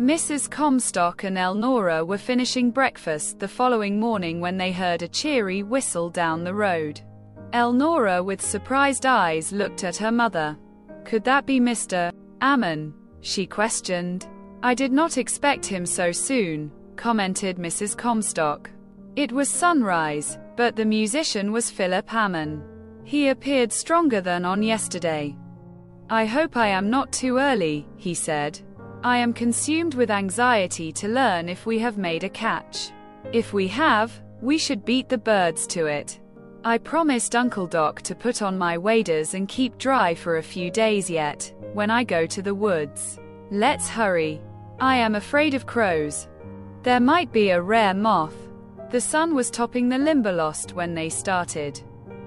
Mrs. Comstock and Elnora were finishing breakfast the following morning when they heard a cheery whistle down the road. Elnora, with surprised eyes, looked at her mother. "Could that be Mr. Ammon?" she questioned. "I did not expect him so soon," commented Mrs. Comstock. It was sunrise, but the musician was Philip Ammon. He appeared stronger than on yesterday. "I hope I am not too early," he said. "I am consumed with anxiety to learn if we have made a catch. If we have, we should beat the birds to it. I promised Uncle Doc to put on my waders and keep dry for a few days yet, when I go to the woods. Let's hurry. I am afraid of crows. There might be a rare moth." The sun was topping the Limberlost when they started.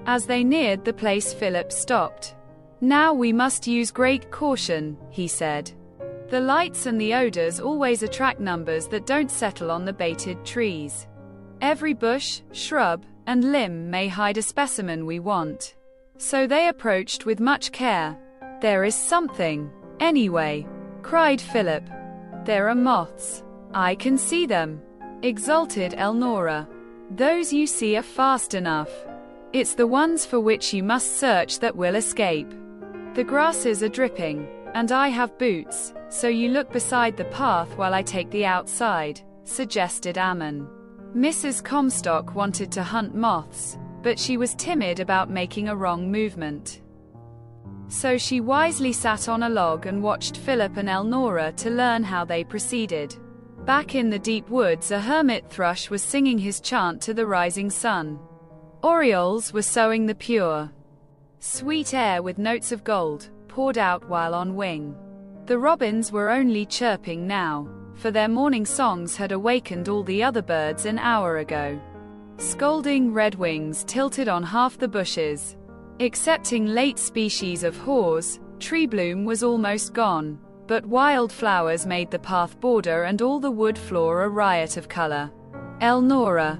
As they neared the place, Philip stopped. "Now we must use great caution," he said. "The lights and the odors always attract numbers that don't settle on the baited trees. Every bush, shrub, and limb may hide a specimen we want." So they approached with much care. "There is something, anyway," cried Philip. "There are moths. I can see them," exulted Elnora. "Those you see are fast enough. It's the ones for which you must search that will escape. The grasses are dripping, and I have boots, so you look beside the path while I take the outside," suggested Ammon. Mrs. Comstock wanted to hunt moths, but she was timid about making a wrong movement. So she wisely sat on a log and watched Philip and Elnora to learn how they proceeded. Back in the deep woods, a hermit thrush was singing his chant to the rising sun. Orioles were sowing the pure, sweet air with notes of gold, poured out while on wing. The robins were only chirping now, for their morning songs had awakened all the other birds an hour ago. Scolding redwings tilted on half the bushes. Excepting late species of haws, tree bloom was almost gone, but wildflowers made the path border and all the wood floor a riot of color. Elnora,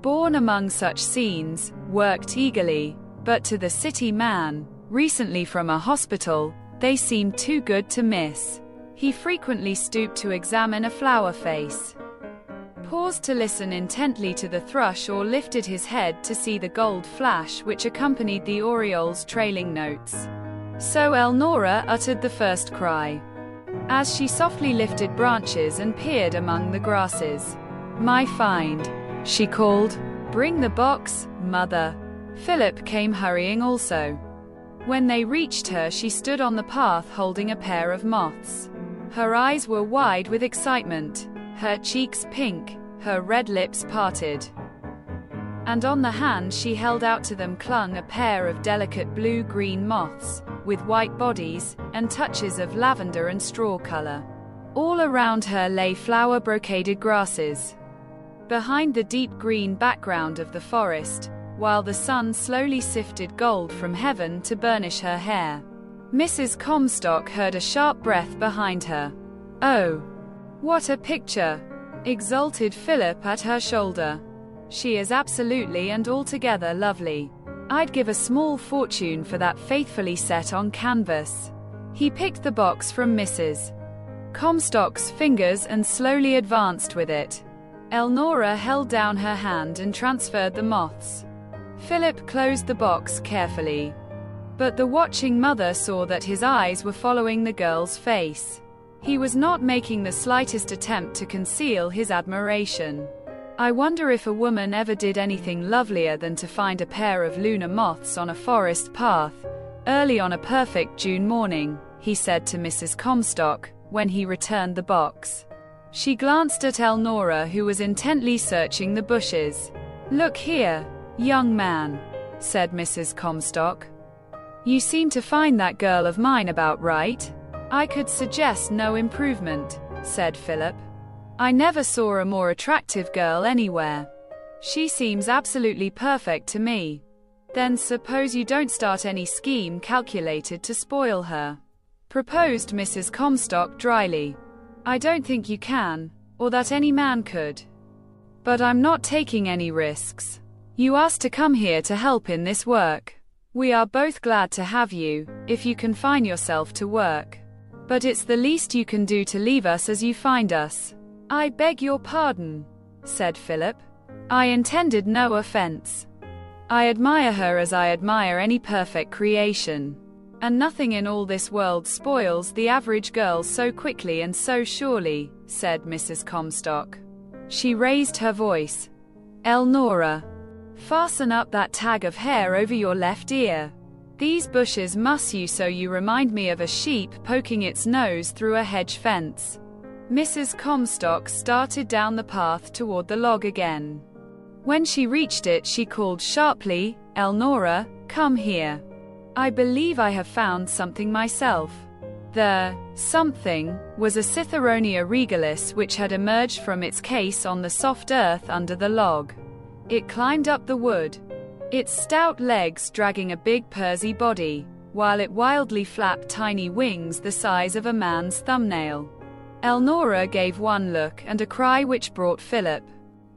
born among such scenes, worked eagerly, but to the city man, recently from a hospital, they seemed too good to miss. He frequently stooped to examine a flower face, paused to listen intently to the thrush, or lifted his head to see the gold flash which accompanied the oriole's trailing notes. So Elnora uttered the first cry, as she softly lifted branches and peered among the grasses. "My find," she called. "Bring the box, mother." Philip came hurrying also. When they reached her, she stood on the path holding a pair of moths. Her eyes were wide with excitement, her cheeks pink, her red lips parted. And on the hand she held out to them clung a pair of delicate blue-green moths, with white bodies, and touches of lavender and straw color. All around her lay flower-brocaded grasses, behind the deep green background of the forest, while the sun slowly sifted gold from heaven to burnish her hair. Mrs. Comstock heard a sharp breath behind her. "Oh, what a picture!" exulted Philip at her shoulder. "She is absolutely and altogether lovely. I'd give a small fortune for that faithfully set on canvas." He picked the box from Mrs. Comstock's fingers and slowly advanced with it. Elnora held down her hand and transferred the moths. Philip closed the box carefully. But the watching mother saw that his eyes were following the girl's face. He was not making the slightest attempt to conceal his admiration. "I wonder if a woman ever did anything lovelier than to find a pair of lunar moths on a forest path, early on a perfect June morning," he said to Mrs. Comstock, when he returned the box. She glanced at Elnora, who was intently searching the bushes. "Look here, young man," said Mrs. Comstock. "You seem to find that girl of mine about right." "I could suggest no improvement," said Philip. "I never saw a more attractive girl anywhere. She seems absolutely perfect to me." "Then suppose you don't start any scheme calculated to spoil her," proposed Mrs. Comstock dryly. "I don't think you can, or that any man could. But I'm not taking any risks. You asked to come here to help in this work. We are both glad to have you, if you confine yourself to work." But it's the least you can do to leave us as you find us. I beg your pardon, said Philip. I intended no offense. I admire her as I admire any perfect creation. And nothing in all this world spoils the average girl so quickly and so surely, said Mrs. Comstock. She raised her voice. Elnora, fasten up that tag of hair over your left ear. These bushes muss you so you remind me of a sheep poking its nose through a hedge fence. Mrs. Comstock started down the path toward the log again. When she reached it, she called sharply, Elnora, come here. I believe I have found something myself. The something was a Citheronia regalis which had emerged from its case on the soft earth under the log. It climbed up the wood, its stout legs dragging a big pursy body, while it wildly flapped tiny wings the size of a man's thumbnail. Elnora gave one look and a cry which brought Philip.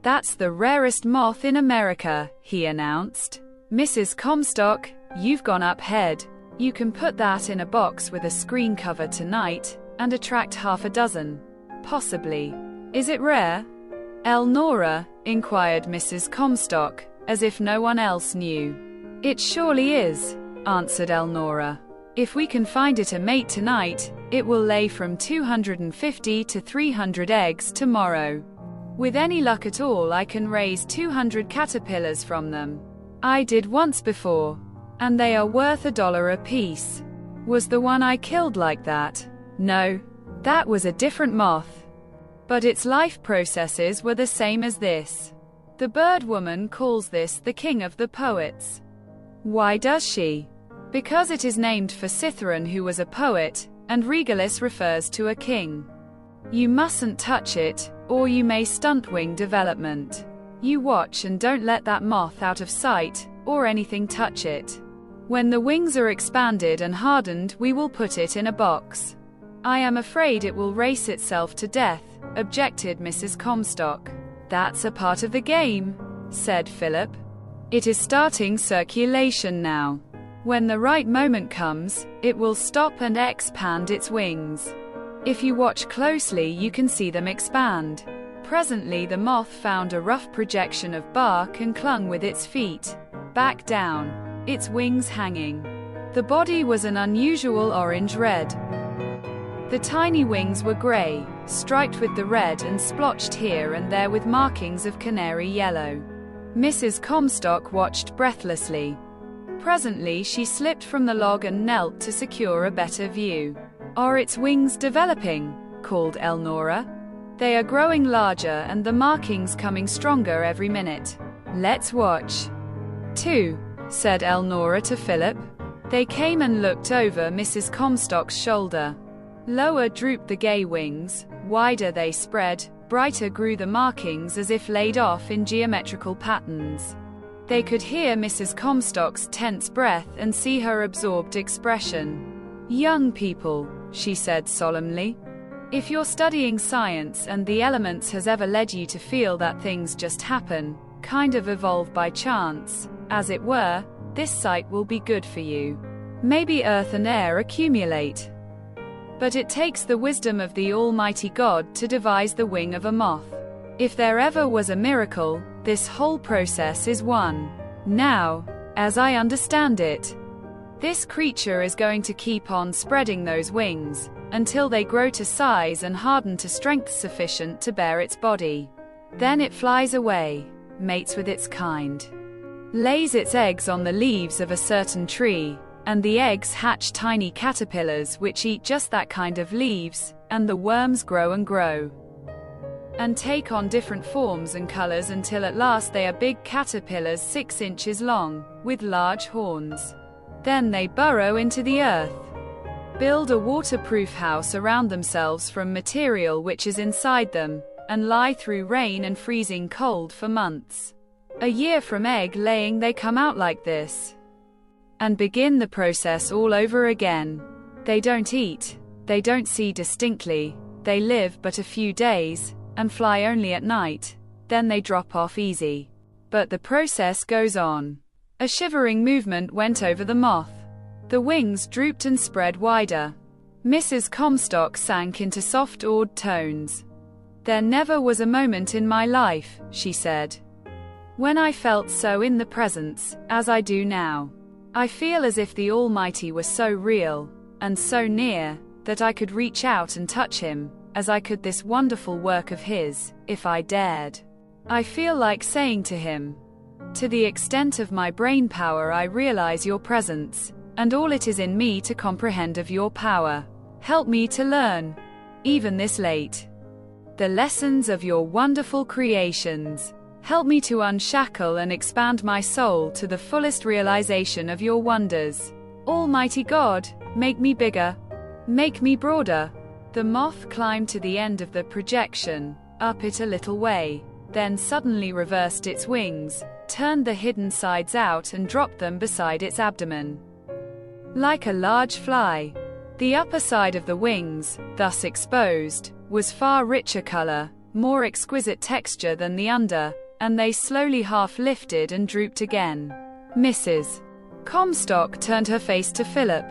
That's the rarest moth in America, he announced. Mrs. Comstock, you've gone up head. You can put that in a box with a screen cover tonight, and attract half a dozen. Possibly. Is it rare? Elnora, inquired Mrs. Comstock, as if no one else knew. It surely is, answered Elnora. If we can find it a mate tonight, it will lay from 250 to 300 eggs tomorrow. With any luck at all, I can raise 200 caterpillars from them. I did once before, and they are worth $1 apiece. Was the one I killed like that? No, that was a different moth. But its life processes were the same as this. The bird woman calls this the king of the poets. Why does she? Because it is named for Citheron, who was a poet, and regalis refers to a king. You mustn't touch it, or you may stunt wing development. You watch and don't let that moth out of sight, or anything touch it. When the wings are expanded and hardened, we will put it in a box. I am afraid it will race itself to death, objected Mrs. Comstock. That's a part of the game, said Philip. It is starting circulation now. When the right moment comes, it will stop and expand its wings. If you watch closely, you can see them expand. Presently the moth found a rough projection of bark and clung with its feet back down, its wings hanging. The body was an unusual orange-red. The tiny wings were gray, striped with the red and splotched here and there with markings of canary yellow. Mrs. Comstock watched breathlessly. Presently she slipped from the log and knelt to secure a better view. Are its wings developing? Called Elnora. They are growing larger and the markings coming stronger every minute. Let's watch. 2, said Elnora to Philip. They came and looked over Mrs. Comstock's shoulder. Lower drooped the gay wings, wider they spread, brighter grew the markings as if laid off in geometrical patterns. They could hear Mrs. Comstock's tense breath and see her absorbed expression. Young people, she said solemnly. If you're studying science and the elements has ever led you to feel that things just happen, kind of evolve by chance, as it were, this site will be good for you. Maybe earth and air accumulate. But it takes the wisdom of the Almighty God to devise the wing of a moth. If there ever was a miracle, this whole process is one. Now, as I understand it, this creature is going to keep on spreading those wings, until they grow to size and harden to strength sufficient to bear its body. Then it flies away, mates with its kind, lays its eggs on the leaves of a certain tree, and the eggs hatch tiny caterpillars which eat just that kind of leaves, and the worms grow and grow, and take on different forms and colors until at last they are big caterpillars 6 inches long, with large horns. Then they burrow into the earth, build a waterproof house around themselves from material which is inside them, and lie through rain and freezing cold for months. A year from egg laying they come out like this, and begin the process all over again. They don't eat, they don't see distinctly, they live but a few days, and fly only at night, then they drop off easy. But the process goes on. A shivering movement went over the moth. The wings drooped and spread wider. Mrs. Comstock sank into soft, awed tones. "There never was a moment in my life," she said, "when I felt so in the presence, as I do now. I feel as if the Almighty were so real, and so near, that I could reach out and touch him, as I could this wonderful work of his, if I dared. I feel like saying to him, 'To the extent of my brain power I realize your presence, and all it is in me to comprehend of your power. Help me to learn, even this late, the lessons of your wonderful creations. Help me to unshackle and expand my soul to the fullest realization of your wonders. Almighty God, make me bigger. Make me broader." The moth climbed to the end of the projection, up it a little way, then suddenly reversed its wings, turned the hidden sides out and dropped them beside its abdomen. Like a large fly, the upper side of the wings, thus exposed, was far richer color, more exquisite texture than the under, and they slowly half lifted and drooped again. Mrs. Comstock turned her face to Philip.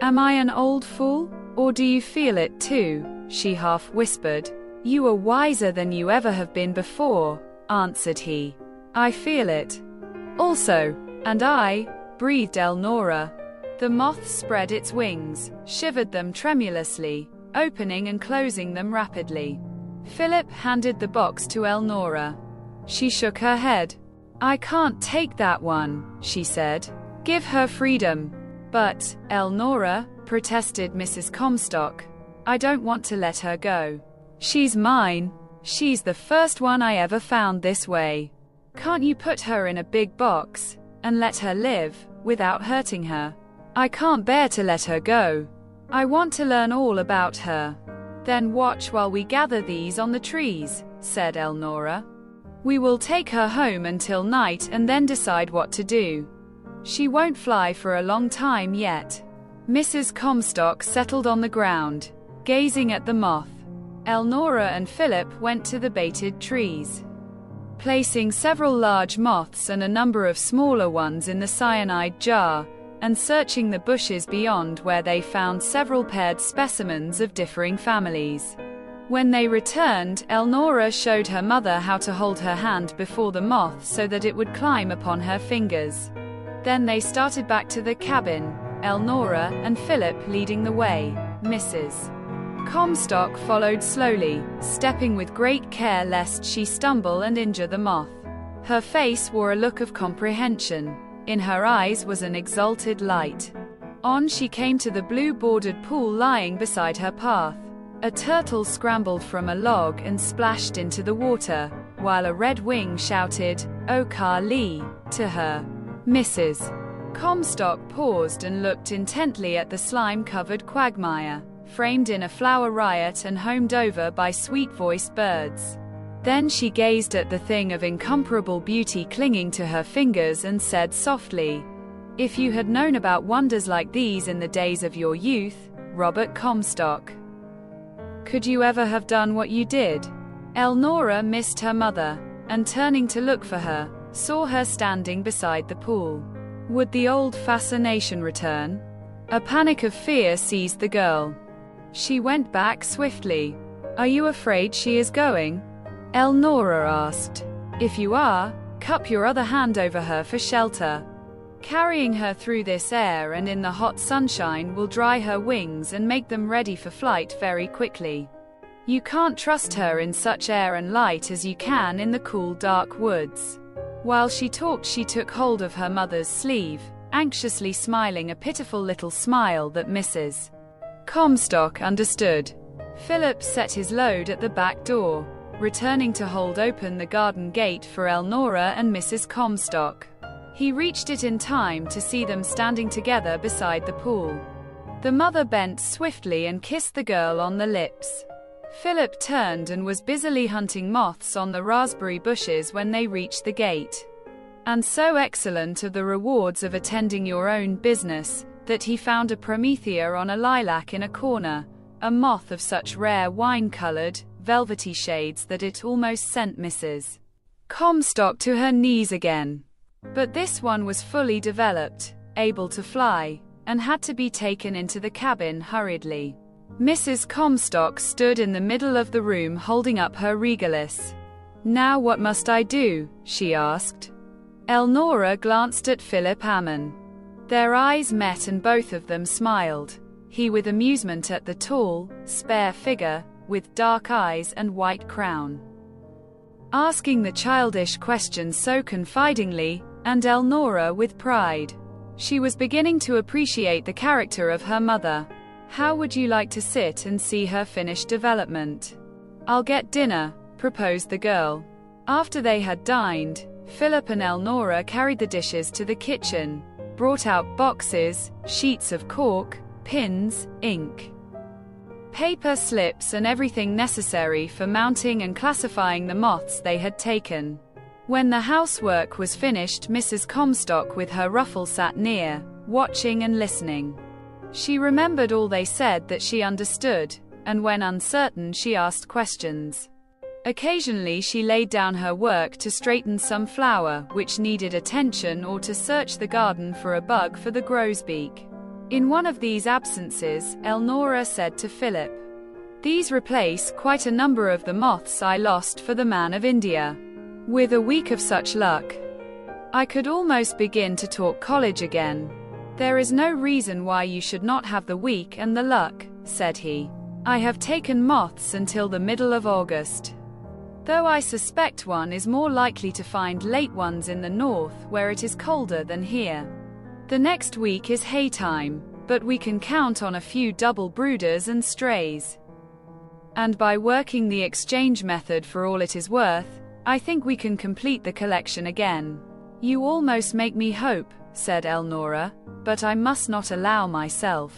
"Am I an old fool, or do you feel it too?" she half whispered. "You are wiser than you ever have been before," answered he. "I feel it. Also, and I," breathed Elnora. The moth spread its wings, shivered them tremulously, opening and closing them rapidly. Philip handed the box to Elnora. She shook her head. "I can't take that one," she said. "Give her freedom." "But, Elnora," protested Mrs. Comstock, "I don't want to let her go. She's mine. She's the first one I ever found this way. Can't you put her in a big box, and let her live, without hurting her? I can't bear to let her go. I want to learn all about her." "Then watch while we gather these on the trees," said Elnora. "We will take her home until night and then decide what to do. She won't fly for a long time yet." Mrs. Comstock settled on the ground, gazing at the moth. Elnora and Philip went to the baited trees, placing several large moths and a number of smaller ones in the cyanide jar, and searching the bushes beyond, where they found several paired specimens of differing families. When they returned, Elnora showed her mother how to hold her hand before the moth so that it would climb upon her fingers. Then they started back to the cabin, Elnora and Philip leading the way. Mrs. Comstock followed slowly, stepping with great care lest she stumble and injure the moth. Her face wore a look of comprehension. In her eyes was an exalted light. On she came to the blue-bordered pool lying beside her path. A turtle scrambled from a log and splashed into the water, while a red wing shouted, "O Kali," to her. Mrs. Comstock paused and looked intently at the slime-covered quagmire, framed in a flower riot and homed over by sweet-voiced birds. Then she gazed at the thing of incomparable beauty clinging to her fingers and said softly, "If you had known about wonders like these in the days of your youth, Robert Comstock, could you ever have done what you did?" Elnora missed her mother, and turning to look for her, saw her standing beside the pool. Would the old fascination return? A panic of fear seized the girl. She went back swiftly. "Are you afraid she is going?" Elnora asked. "If you are, cup your other hand over her for shelter. Carrying her through this air and in the hot sunshine will dry her wings and make them ready for flight very quickly. You can't trust her in such air and light as you can in the cool dark woods." While she talked, she took hold of her mother's sleeve, anxiously smiling a pitiful little smile that Mrs. Comstock understood. Philip set his load at the back door, returning to hold open the garden gate for Elnora and Mrs. Comstock. He reached it in time to see them standing together beside the pool. The mother bent swiftly and kissed the girl on the lips. Philip turned and was busily hunting moths on the raspberry bushes when they reached the gate. And so excellent are the rewards of attending your own business, that he found a promethea on a lilac in a corner, a moth of such rare wine-colored, velvety shades that it almost sent Mrs. Comstock to her knees again. But this one was fully developed, able to fly, and had to be taken into the cabin hurriedly. Mrs. Comstock stood in the middle of the room holding up her regalis. "Now what must I do?" she asked. Elnora glanced at Philip Ammon. Their eyes met and both of them smiled. He with amusement at the tall, spare figure, with dark eyes and white crown, asking the childish questions so confidingly, and Elnora with pride. She was beginning to appreciate the character of her mother. "How would you like to sit and see her finish development?" "I'll get dinner," proposed the girl. After they had dined, Philip and Elnora carried the dishes to the kitchen, brought out boxes, sheets of cork, pins, ink, paper slips and everything necessary for mounting and classifying the moths they had taken. When the housework was finished, Mrs. Comstock with her ruffle sat near, watching and listening. She remembered all they said that she understood, and when uncertain she asked questions. Occasionally she laid down her work to straighten some flower which needed attention or to search the garden for a bug for the grosbeak. In one of these absences, Elnora said to Philip, "These replace quite a number of the moths I lost for the Man of India. With a week of such luck, I could almost begin to talk college again." "There is no reason why you should not have the week and the luck," said he. "I have taken moths until the middle of August, though I suspect one is more likely to find late ones in the north where it is colder than here. The next week is hay time, but we can count on a few double brooders and strays. And by working the exchange method for all it is worth, I think we can complete the collection again." "You almost make me hope," said Elnora, "but I must not allow myself.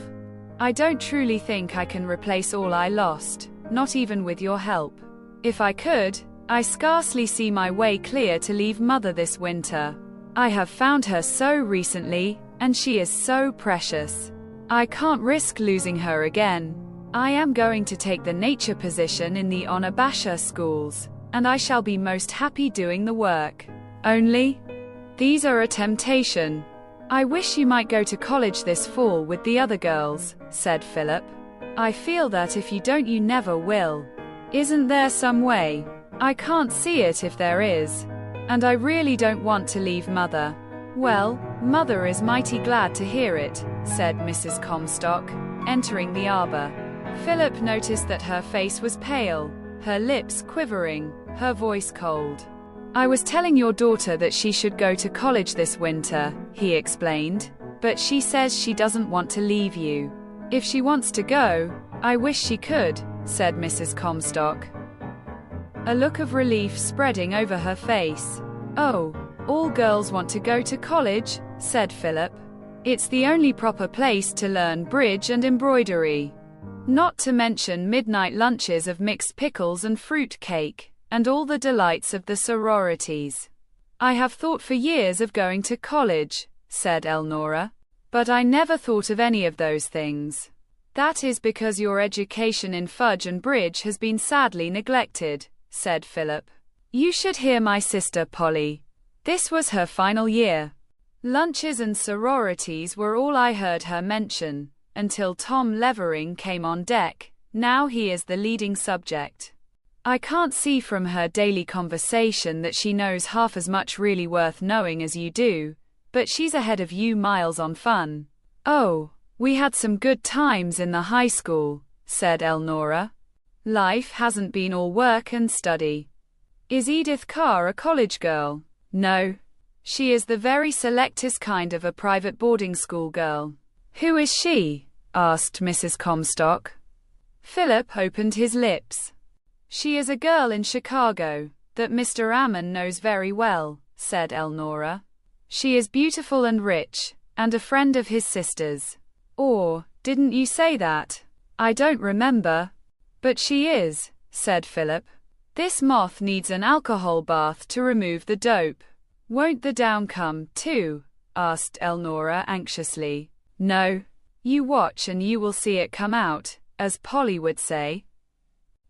I don't truly think I can replace all I lost, not even with your help. If I could, I scarcely see my way clear to leave Mother this winter. I have found her so recently, and she is so precious. I can't risk losing her again. I am going to take the nature position in the Onabasha schools, and I shall be most happy doing the work. Only, these are a temptation. I wish you might go to college this fall with the other girls," said Philip. "I feel that if you don't, you never will. Isn't there some way? I can't see it if there is. And I really don't want to leave Mother." "Well, Mother is mighty glad to hear it," said Mrs. Comstock, entering the arbor. Philip noticed that her face was pale, her lips quivering, her voice cold. "I was telling your daughter that she should go to college this winter," he explained, "but she says she doesn't want to leave you. If she wants to go, I wish she could," said Mrs. Comstock, a look of relief spreading over her face. "Oh, all girls want to go to college," said Philip. "It's the only proper place to learn bridge and embroidery. Not to mention midnight lunches of mixed pickles and fruit cake, and all the delights of the sororities." "I have thought for years of going to college," said Elnora, "but I never thought of any of those things." "That is because your education in fudge and bridge has been sadly neglected," said Philip. "You should hear my sister Polly. This was her final year. Lunches and sororities were all I heard her mention, until Tom Levering came on deck. Now he is the leading subject. I can't see from her daily conversation that she knows half as much really worth knowing as you do, but she's ahead of you miles on fun." "Oh, we had some good times in the high school," said Elnora. "Life hasn't been all work and study." "Is Edith Carr a college girl?" "No. She is the very selectest kind of a private boarding school girl." "Who is she?" asked Mrs. Comstock. Philip opened his lips. "She is a girl in Chicago, that Mr. Ammon knows very well," said Elnora. "She is beautiful and rich, and a friend of his sister's." "Or, didn't you say that? I don't remember." "But she is," said Philip. "This moth needs an alcohol bath to remove the dope." "Won't the down come, too?" asked Elnora anxiously. "No. You watch and you will see it come out, as Polly would say."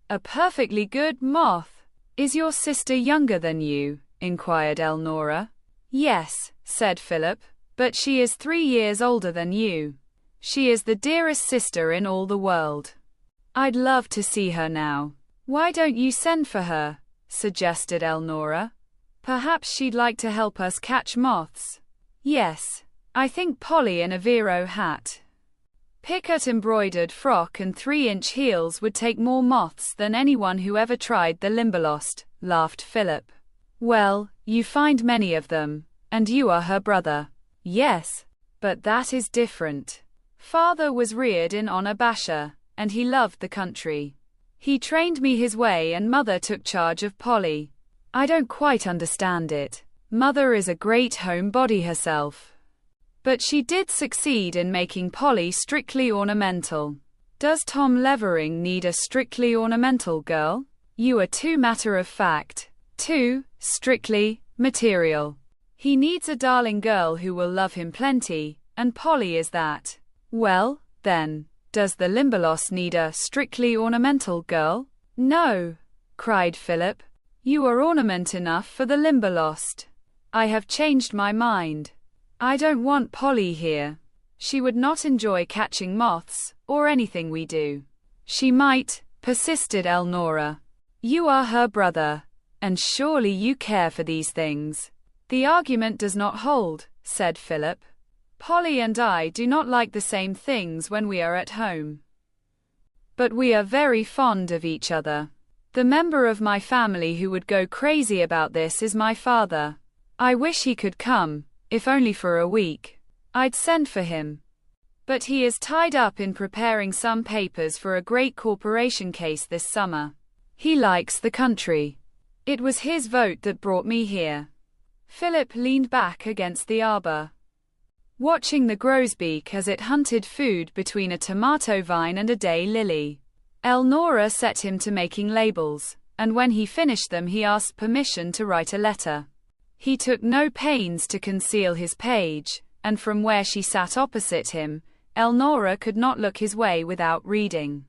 "A perfectly good moth. Is your sister younger than you?" inquired Elnora. "Yes," said Philip, "but she is 3 years older than you." She is the dearest sister in all the world. I'd love to see her now. Why don't you send for her? Suggested Elnora. Perhaps she'd like to help us catch moths. Yes. I think Polly in a Vero hat, picket embroidered frock and 3-inch heels would take more moths than anyone who ever tried the Limberlost, laughed Philip. Well, you find many of them, and you are her brother. Yes, but that is different. Father was reared in Onabasha, and he loved the country. He trained me his way and Mother took charge of Polly. I don't quite understand it. Mother is a great homebody herself. But she did succeed in making Polly strictly ornamental. Does Tom Levering need a strictly ornamental girl? You are too matter-of-fact. Too strictly material. He needs a darling girl who will love him plenty, and Polly is that. Well, then, does the Limberlost need a strictly ornamental girl? No, cried Philip. You are ornament enough for the Limberlost. I have changed my mind. I don't want Polly here. She would not enjoy catching moths, or anything we do. She might, persisted Elnora. You are her brother, and surely you care for these things. The argument does not hold, said Philip. Polly and I do not like the same things when we are at home. But we are very fond of each other. The member of my family who would go crazy about this is my father. I wish he could come. If only for a week. I'd send for him. But he is tied up in preparing some papers for a great corporation case this summer. He likes the country. It was his vote that brought me here. Philip leaned back against the arbor, watching the grosbeak as it hunted food between a tomato vine and a day lily. Elnora set him to making labels, and when he finished them he asked permission to write a letter. He took no pains to conceal his page, and from where she sat opposite him, Elnora could not look his way without reading.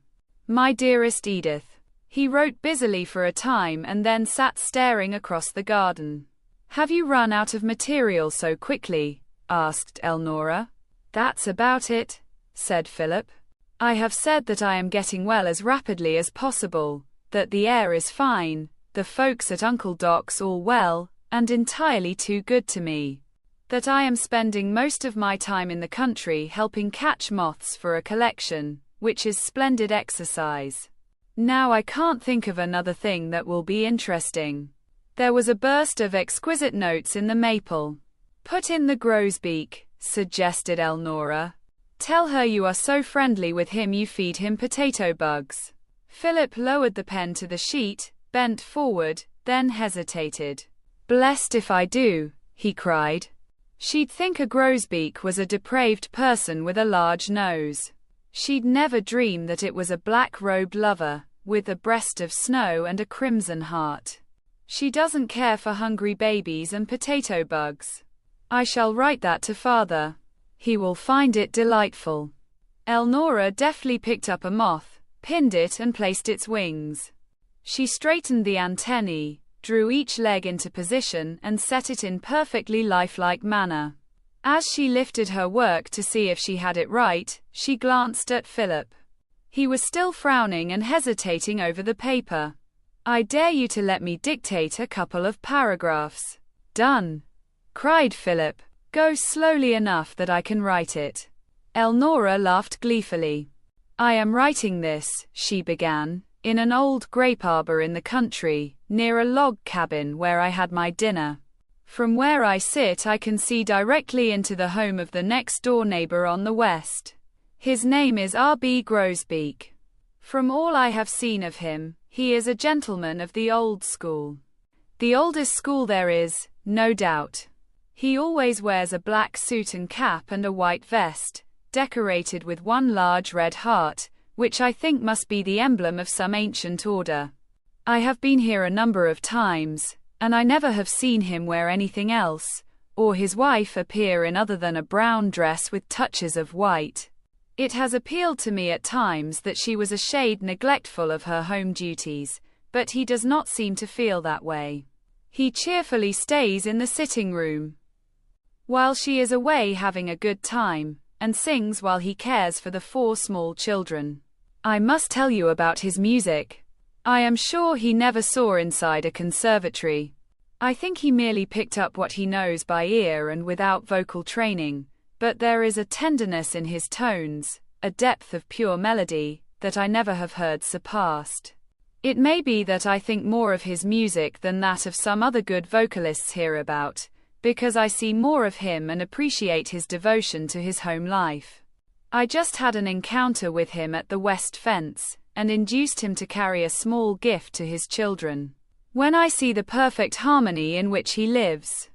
My dearest Edith. He wrote busily for a time and then sat staring across the garden. Have you run out of material so quickly? Asked Elnora. That's about it, said Philip. I have said that I am getting well as rapidly as possible, that the air is fine, the folks at Uncle Doc's all well, and entirely too good to me. That I am spending most of my time in the country helping catch moths for a collection, which is splendid exercise. Now I can't think of another thing that will be interesting. There was a burst of exquisite notes in the maple. Put in the grosbeak, suggested Elnora. Tell her you are so friendly with him you feed him potato bugs. Philip lowered the pen to the sheet, bent forward, then hesitated. Blessed if I do, he cried. She'd think a grosbeak was a depraved person with a large nose. She'd never dream that it was a black-robed lover, with a breast of snow and a crimson heart. She doesn't care for hungry babies and potato bugs. I shall write that to father. He will find it delightful. Elnora deftly picked up a moth, pinned it and placed its wings. She straightened the antennae, drew each leg into position and set it in perfectly lifelike manner. As she lifted her work to see if she had it right, she glanced at Philip. He was still frowning and hesitating over the paper. I dare you to let me dictate a couple of paragraphs. Done, cried Philip. Go slowly enough that I can write it. Elnora laughed gleefully. I am writing this, she began, in an old grape arbor in the country, near a log cabin where I had my dinner. From where I sit I can see directly into the home of the next-door neighbor on the west. His name is R.B. Grosbeak. From all I have seen of him, he is a gentleman of the old school. The oldest school there is, no doubt. He always wears a black suit and cap and a white vest, decorated with one large red heart, which I think must be the emblem of some ancient order. I have been here a number of times, and I never have seen him wear anything else, or his wife appear in other than a brown dress with touches of white. It has appealed to me at times that she was a shade neglectful of her home duties, but he does not seem to feel that way. He cheerfully stays in the sitting room while she is away having a good time, and sings while he cares for the 4 small children. I must tell you about his music. I am sure he never saw inside a conservatory. I think he merely picked up what he knows by ear and without vocal training, but there is a tenderness in his tones, a depth of pure melody, that I never have heard surpassed. It may be that I think more of his music than that of some other good vocalists hereabout, because I see more of him and appreciate his devotion to his home life. I just had an encounter with him at the West Fence, and induced him to carry a small gift to his children. When I see the perfect harmony in which he lives,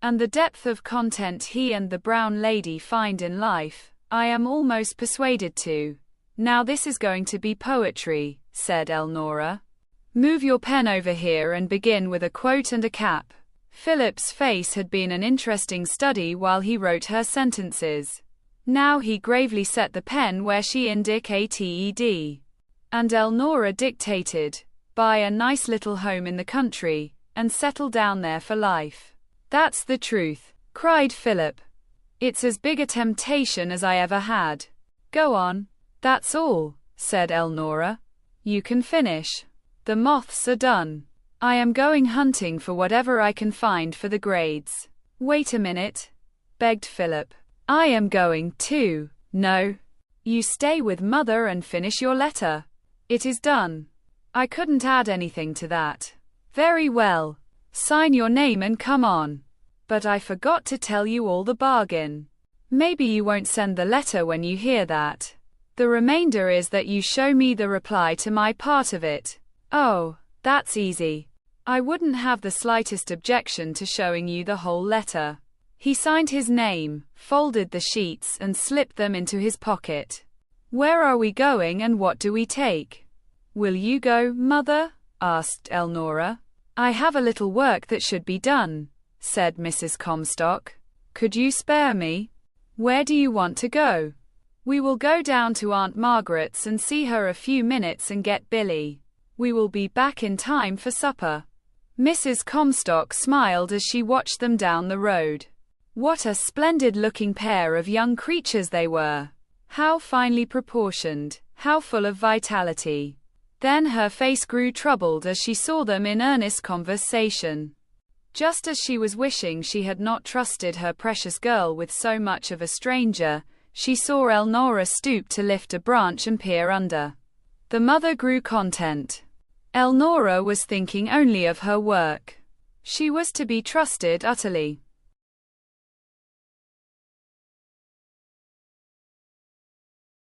and the depth of content he and the brown lady find in life, I am almost persuaded to. Now this is going to be poetry, said Elnora. Move your pen over here and begin with a quote and a cap. Philip's face had been an interesting study while he wrote her sentences. Now he gravely set the pen where she indicated, and Elnora dictated, buy a nice little home in the country, and settle down there for life. That's the truth, cried Philip. It's as big a temptation as I ever had. Go on. That's all, said Elnora. You can finish. The moths are done. I am going hunting for whatever I can find for the grades. Wait a minute, begged Philip. I am going too. No. You stay with Mother and finish your letter. It is done. I couldn't add anything to that. Very well. Sign your name and come on. But I forgot to tell you all the bargain. Maybe you won't send the letter when you hear that. The remainder is that you show me the reply to my part of it. Oh, that's easy. I wouldn't have the slightest objection to showing you the whole letter. He signed his name, folded the sheets and slipped them into his pocket. Where are we going and what do we take? Will you go, Mother? Asked Elnora. I have a little work that should be done, said Mrs. Comstock. Could you spare me? Where do you want to go? We will go down to Aunt Margaret's and see her a few minutes and get Billy. We will be back in time for supper. Mrs. Comstock smiled as she watched them down the road. What a splendid-looking pair of young creatures they were. How finely proportioned, how full of vitality. Then her face grew troubled as she saw them in earnest conversation. Just as she was wishing she had not trusted her precious girl with so much of a stranger, she saw Elnora stoop to lift a branch and peer under. The mother grew content. Elnora was thinking only of her work. She was to be trusted utterly.